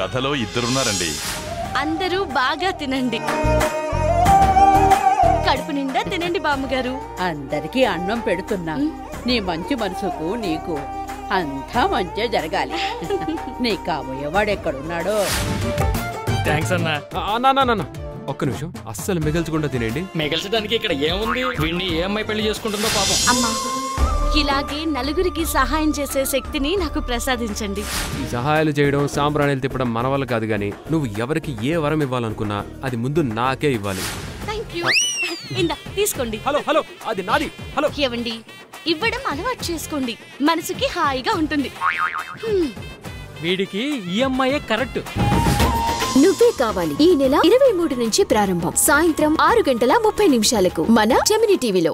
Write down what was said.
కథలో ఇద్దరున్నారండి. అందరూ బాగా తినండి, కడుపు నిండా తినండి బామ్మగారు. అందరికీ అన్నం పెడుతున్నా. నీ మంచి మనసుకు నీకు అంతా మంచి జరగాలి. నీ కాబోయేవాడెక్కడున్నాడో. థ్యాంక్స్ అన్నా. అన్నా ఒక్క నిమిషం, అస్సలు మిగల్చకుండా తినేయండి. మిగల్చడానికి ఇక్కడ ఏముంది? వీడిని ఏ అమ్మాయి పెళ్లి చేసుకుంటుందో పాపం. అమ్మా, ఇలాగే నలుగురికి సహాయం చేసే శక్తిని నాకు ప్రసాదించండి. ఈ సహాయాలు చేయడం, సాంబ్రాణిలు తిప్పడం మన వల్ల కాదు గాని, నువ్వు ఎవరికి ఏ వరం ఇవ్వాలనుకున్నా అది ముందు నాకే ఇవ్వాలి. Thank you. ఇందా తీసుకోండి. హలో హలో, అది నాది. హలో. ఏవండి, ఇవ్వడం అలవాటు చేసుకోండి, మనసుకి హాయిగా ఉంటుంది. వీడికి ఈ అమ్మాయే కరెక్ట్. నువ్వే కావాలి ఈ నెల 23 నుంచి ప్రారంభం, సాయంత్రం 6:30 మన జెమినీ టీవీలో.